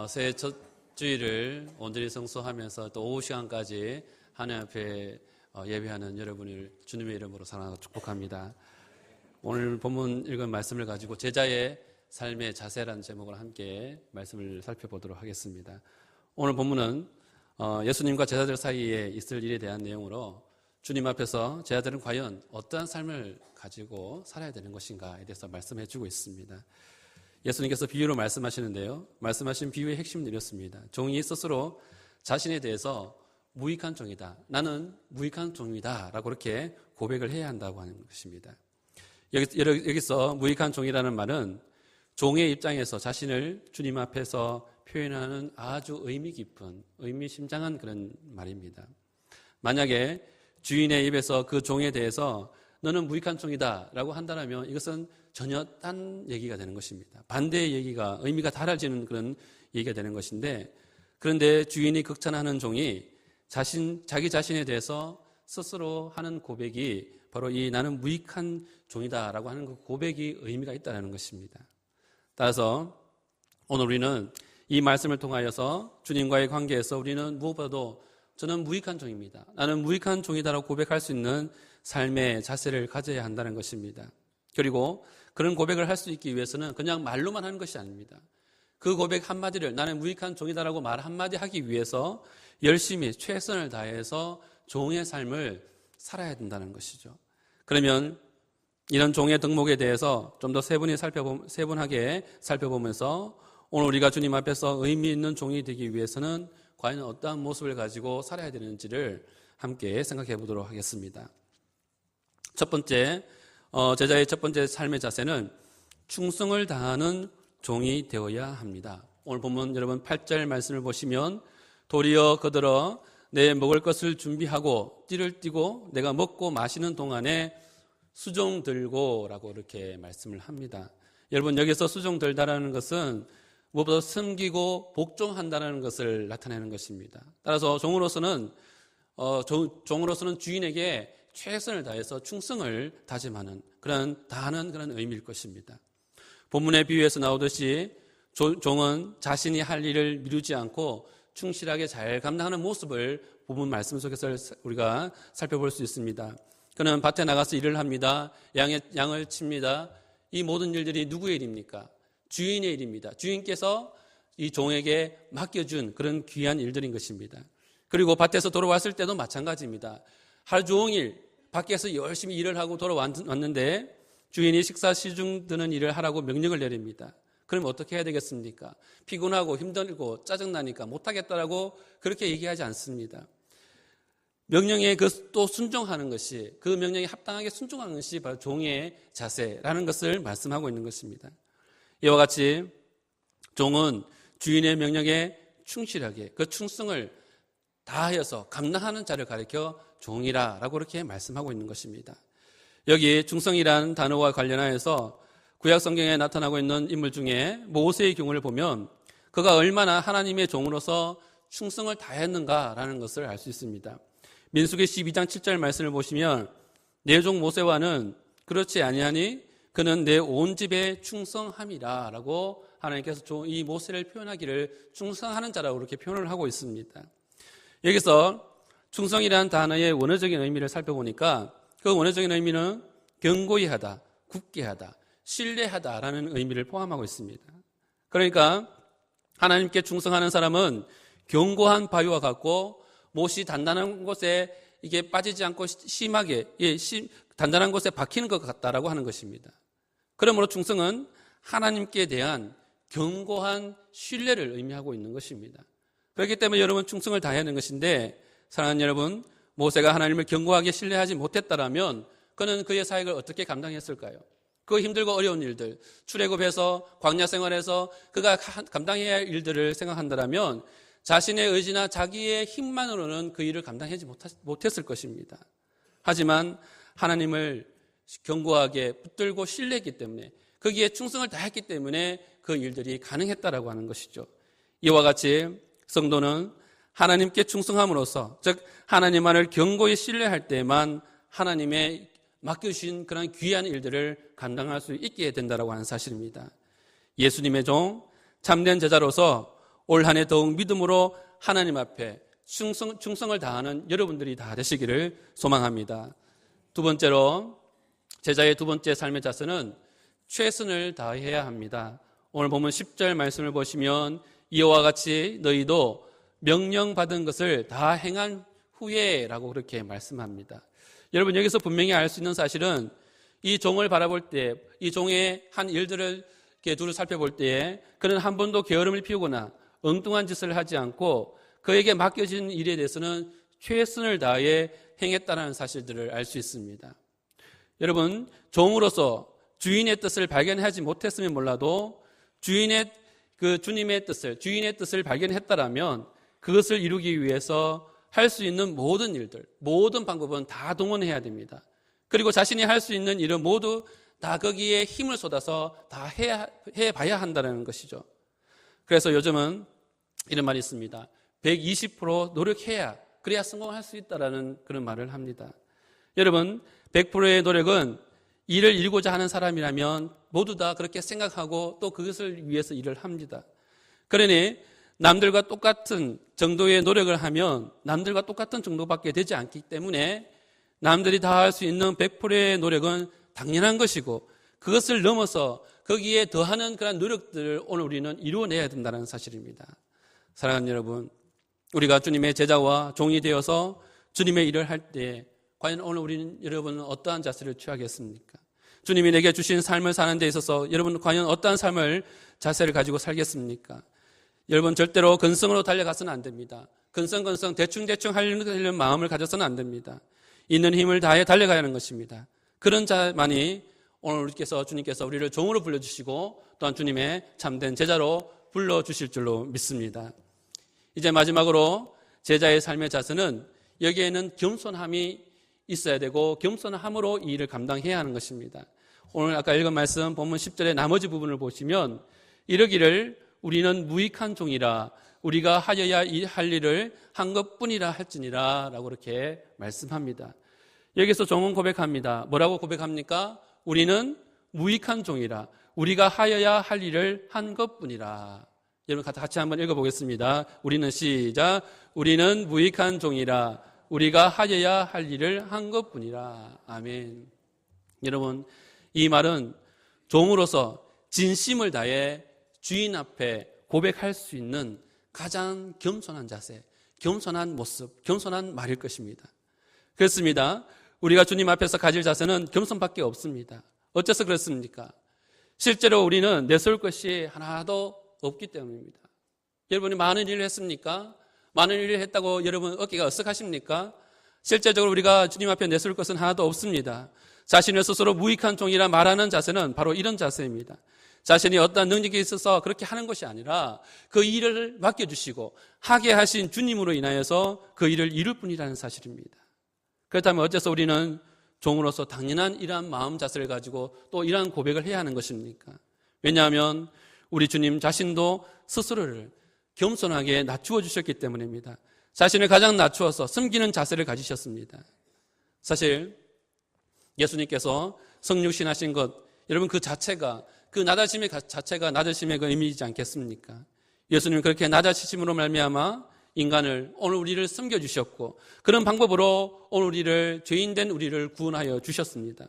새해 첫 주일을 온전히 성수하면서 또 오후 시간까지 하나님 앞에 예배하는 여러분을 주님의 이름으로 사랑하고 축복합니다. 오늘 본문 읽은 말씀을 가지고 제자의 삶의 자세라는 제목으로 함께 말씀을 살펴보도록 하겠습니다. 오늘 본문은 예수님과 제자들 사이에 있을 일에 대한 내용으로 주님 앞에서 제자들은 과연 어떠한 삶을 가지고 살아야 되는 것인가에 대해서 말씀해 주고 있습니다. 예수님께서 비유로 말씀하시는데요. 말씀하신 비유의 핵심은 이렇습니다. 종이 스스로 자신에 대해서 무익한 종이다. 나는 무익한 종이다. 라고 그렇게 고백을 해야 한다고 하는 것입니다. 여기서 무익한 종이라는 말은 종의 입장에서 자신을 주님 앞에서 표현하는 아주 의미 깊은, 의미심장한 그런 말입니다. 만약에 주인의 입에서 그 종에 대해서 너는 무익한 종이다 라고 한다면 이것은 전혀 딴 얘기가 되는 것입니다. 반대의 얘기가, 의미가 달라지는 그런 얘기가 되는 것인데, 그런데 주인이 극찬하는 종이 자기 자신에 대해서 스스로 하는 고백이 바로 이 나는 무익한 종이다 라고 하는 그 고백이 의미가 있다는 것입니다. 따라서 오늘 우리는 이 말씀을 통하여서 주님과의 관계에서 우리는 무엇보다도 저는 무익한 종입니다. 나는 무익한 종이다라고 고백할 수 있는 삶의 자세를 가져야 한다는 것입니다. 그리고 그런 고백을 할 수 있기 위해서는 그냥 말로만 하는 것이 아닙니다. 그 고백 한마디를 나는 무익한 종이다라고 말 한마디 하기 위해서 열심히 최선을 다해서 종의 삶을 살아야 된다는 것이죠. 그러면 이런 종의 덕목에 대해서 좀 더 세분하게 살펴보면서 오늘 우리가 주님 앞에서 의미 있는 종이 되기 위해서는 과연 어떠한 모습을 가지고 살아야 되는지를 함께 생각해 보도록 하겠습니다. 첫 번째, 제자의 첫 번째 삶의 자세는 충성을 다하는 종이 되어야 합니다. 오늘 본문 여러분 8절 말씀을 보시면 도리어 거들어 내 먹을 것을 준비하고 띠를 띠고 내가 먹고 마시는 동안에 수종 들고 라고 이렇게 말씀을 합니다. 여러분 여기서 수종 들다라는 것은 무엇보다 섬기고 복종한다는 것을 나타내는 것입니다. 따라서 종으로서는 주인에게 최선을 다해서 충성을 다짐하는 다하는 그런 의미일 것입니다. 본문의 비유에서 나오듯이 종은 자신이 할 일을 미루지 않고 충실하게 잘 감당하는 모습을 본문 말씀 속에서 우리가 살펴볼 수 있습니다. 그는 밭에 나가서 일을 합니다. 양을 칩니다. 이 모든 일들이 누구의 일입니까? 주인의 일입니다. 주인께서 이 종에게 맡겨준 그런 귀한 일들인 것입니다. 그리고 밭에서 돌아왔을 때도 마찬가지입니다. 하루 종일 밖에서 열심히 일을 하고 돌아왔는데 주인이 식사 시중 드는 일을 하라고 명령을 내립니다. 그럼 어떻게 해야 되겠습니까? 피곤하고 힘들고 짜증나니까 못하겠다라고 그렇게 얘기하지 않습니다. 명령에 또 순종하는 것이, 그 명령에 합당하게 순종하는 것이 바로 종의 자세라는 것을 말씀하고 있는 것입니다. 이와 같이 종은 주인의 명령에 충실하게 그 충성을 다하여서 감당하는 자를 가리켜 종이라고 이렇게 말씀하고 있는 것입니다. 여기 충성이라는 단어와 관련하여서 구약 성경에 나타나고 있는 인물 중에 모세의 경우를 보면 그가 얼마나 하나님의 종으로서 충성을 다했는가라는 것을 알 수 있습니다. 민수기 12장 7절 말씀을 보시면 내 종 모세와는 그렇지 아니하니 그는 내 온 집에 충성함이라 라고 하나님께서 이 모세를 표현하기를 충성하는 자라고 그렇게 표현을 하고 있습니다. 여기서 충성이라는 단어의 원어적인 의미를 살펴보니까 그 원어적인 의미는 견고히 하다, 굳게 하다, 신뢰하다라는 의미를 포함하고 있습니다. 그러니까 하나님께 충성하는 사람은 견고한 바위와 같고 못이 단단한 곳에 이게 빠지지 않고 심하게 단단한 곳에 박히는 것 같다라고 하는 것입니다. 그러므로 충성은 하나님께 대한 견고한 신뢰를 의미하고 있는 것입니다. 그렇기 때문에 여러분 충성을 다해야 하는 것인데, 사랑하는 여러분, 모세가 하나님을 견고하게 신뢰하지 못했다라면 그는 그의 사역을 어떻게 감당했을까요? 그 힘들고 어려운 일들, 출애굽해서 광야 생활에서 그가 감당해야 할 일들을 생각한다면 자신의 의지나 자기의 힘만으로는 그 일을 감당하지 못했을 것입니다. 하지만 하나님을 견고하게 붙들고 신뢰했기 때문에, 거기에 충성을 다했기 때문에 그 일들이 가능했다라고 하는 것이죠. 이와 같이 성도는 하나님께 충성함으로써, 즉 하나님만을 견고히 신뢰할 때만 하나님의 맡겨주신 그런 귀한 일들을 감당할 수 있게 된다라고 하는 사실입니다. 예수님의 종, 참된 제자로서 올 한 해 더욱 믿음으로 하나님 앞에 충성을 다하는 여러분들이 다 되시기를 소망합니다. 두 번째로 제자의 두 번째 삶의 자세는 최선을 다해야 합니다. 오늘 보면 10절 말씀을 보시면 이와 같이 너희도 명령받은 것을 다 행한 후에 라고 그렇게 말씀합니다. 여러분 여기서 분명히 알 수 있는 사실은 이 종을 바라볼 때, 이 종의 한 일들을 이렇게 두루 살펴볼 때에 그는 한 번도 게으름을 피우거나 엉뚱한 짓을 하지 않고 그에게 맡겨진 일에 대해서는 최선을 다해 행했다는 사실들을 알 수 있습니다. 여러분, 종으로서 주인의 뜻을 발견하지 못했으면 몰라도 주인의 뜻을 발견했다라면 그것을 이루기 위해서 할 수 있는 모든 일들, 모든 방법은 다 동원해야 됩니다. 그리고 자신이 할 수 있는 일은 모두 다 거기에 힘을 쏟아서 다 해봐야 한다는 것이죠. 그래서 요즘은 이런 말이 있습니다. 120% 노력해야, 그래야 성공할 수 있다라는 그런 말을 합니다. 여러분, 100%의 노력은 일을 이루고자 하는 사람이라면 모두 다 그렇게 생각하고 또 그것을 위해서 일을 합니다. 그러니 남들과 똑같은 정도의 노력을 하면 남들과 똑같은 정도밖에 되지 않기 때문에 남들이 다 할 수 있는 100%의 노력은 당연한 것이고 그것을 넘어서 거기에 더하는 그런 노력들을 오늘 우리는 이루어내야 된다는 사실입니다. 사랑하는 여러분, 우리가 주님의 제자와 종이 되어서 주님의 일을 할 때 과연 오늘 우리는 여러분은 어떠한 자세를 취하겠습니까? 주님이 내게 주신 삶을 사는 데 있어서 여러분은 과연 어떠한 자세를 가지고 살겠습니까? 여러분 절대로 근성으로 달려가서는 안 됩니다. 근성 대충 하려는 마음을 가져서는 안 됩니다. 있는 힘을 다해 달려가야 하는 것입니다. 그런 자만이 오늘 주님께서 우리를 종으로 불러주시고 또한 주님의 참된 제자로 불러주실 줄로 믿습니다. 이제 마지막으로 제자의 삶의 자세는 여기에는 겸손함이 있어야 되고 겸손함으로 이 일을 감당해야 하는 것입니다. 오늘 아까 읽은 말씀 본문 10절의 나머지 부분을 보시면 이르기를 우리는 무익한 종이라 우리가 하여야 할 일을 한 것뿐이라 할지니라 라고 이렇게 말씀합니다. 여기서 종은 고백합니다. 뭐라고 고백합니까? 우리는 무익한 종이라 우리가 하여야 할 일을 한 것뿐이라. 여러분 같이 한번 읽어보겠습니다. 우리는 시작. 우리는 무익한 종이라 우리가 하여야 할 일을 한 것뿐이라. 아멘. 여러분 이 말은 종으로서 진심을 다해 주인 앞에 고백할 수 있는 가장 겸손한 자세, 겸손한 모습, 겸손한 말일 것입니다. 그렇습니다. 우리가 주님 앞에서 가질 자세는 겸손밖에 없습니다. 어째서 그렇습니까? 실제로 우리는 내세울 것이 하나도 없기 때문입니다. 여러분이 많은 일을 했습니까? 많은 일을 했다고 여러분 어깨가 으쓱하십니까? 실제적으로 우리가 주님 앞에 내세울 것은 하나도 없습니다. 자신을 스스로 무익한 종이라 말하는 자세는 바로 이런 자세입니다. 자신이 어떤 능력이 있어서 그렇게 하는 것이 아니라 그 일을 맡겨주시고 하게 하신 주님으로 인하여서 그 일을 이룰 뿐이라는 사실입니다. 그렇다면 어째서 우리는 종으로서 당연한 이러한 마음 자세를 가지고 또 이러한 고백을 해야 하는 것입니까? 왜냐하면 우리 주님 자신도 스스로를 겸손하게 낮추어 주셨기 때문입니다. 자신을 가장 낮추어서 섬기는 자세를 가지셨습니다. 사실 예수님께서 성육신하신 것, 여러분 그 자체가 그 낮아짐의 자체가 낮으심의 그 의미이지 않겠습니까? 예수님은 그렇게 낮아지심으로 말미암아 인간을 오늘 우리를 섬겨주셨고 그런 방법으로 오늘 우리를 죄인된 우리를 구원하여 주셨습니다.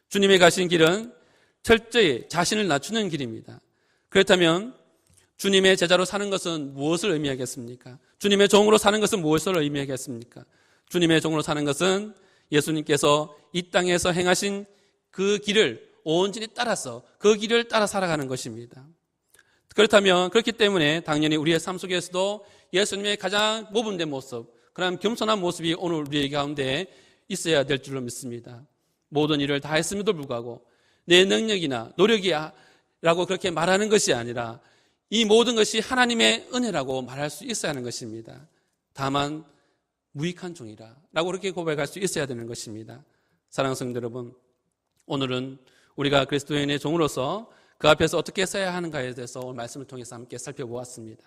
주님의 가신 길은 철저히 자신을 낮추는 길입니다. 그렇다면 주님의 제자로 사는 것은 무엇을 의미하겠습니까? 주님의 종으로 사는 것은 무엇을 의미하겠습니까? 주님의 종으로 사는 것은 예수님께서 이 땅에서 행하신 그 길을 온전히 따라서 그 길을 따라 살아가는 것입니다. 그렇기 때문에 당연히 우리의 삶 속에서도 예수님의 가장 모범된 모습, 그런 겸손한 모습이 오늘 우리의 가운데 있어야 될 줄로 믿습니다. 모든 일을 다 했음에도 불구하고 내 능력이나 노력이야 라고 그렇게 말하는 것이 아니라 이 모든 것이 하나님의 은혜라고 말할 수 있어야 하는 것입니다. 다만 무익한 종이라 라고 그렇게 고백할 수 있어야 되는 것입니다. 사랑하는 성도 여러분, 오늘은 우리가 그리스도인의 종으로서 그 앞에서 어떻게 서야 하는가에 대해서 오늘 말씀을 통해서 함께 살펴보았습니다.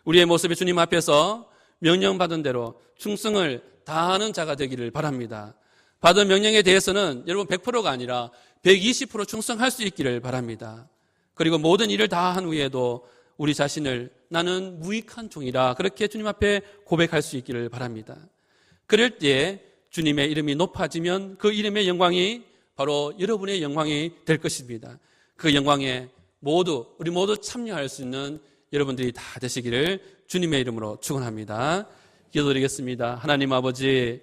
우리의 모습이 주님 앞에서 명령받은 대로 충성을 다하는 자가 되기를 바랍니다. 받은 명령에 대해서는 여러분 100%가 아니라 120% 충성할 수 있기를 바랍니다. 그리고 모든 일을 다 한 후에도 우리 자신을 나는 무익한 종이라 그렇게 주님 앞에 고백할 수 있기를 바랍니다. 그럴 때에 주님의 이름이 높아지면 그 이름의 영광이 바로 여러분의 영광이 될 것입니다. 그 영광에 우리 모두 참여할 수 있는 여러분들이 다 되시기를 주님의 이름으로 축원합니다. 기도드리겠습니다. 하나님 아버지,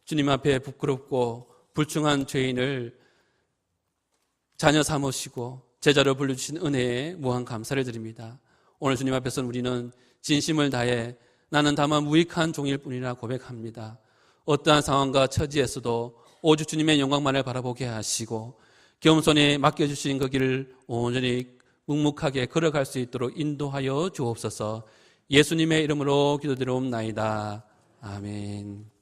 주님 앞에 부끄럽고 불충한 죄인을 자녀 삼으시고 제자로 불러주신 은혜에 무한 감사를 드립니다. 오늘 주님 앞에서는 우리는 진심을 다해 나는 다만 무익한 종일 뿐이라 고백합니다. 어떠한 상황과 처지에서도 오직 주님의 영광만을 바라보게 하시고 겸손히 맡겨주신 그 길을 온전히 묵묵하게 걸어갈 수 있도록 인도하여 주옵소서. 예수님의 이름으로 기도드리옵나이다. 아멘.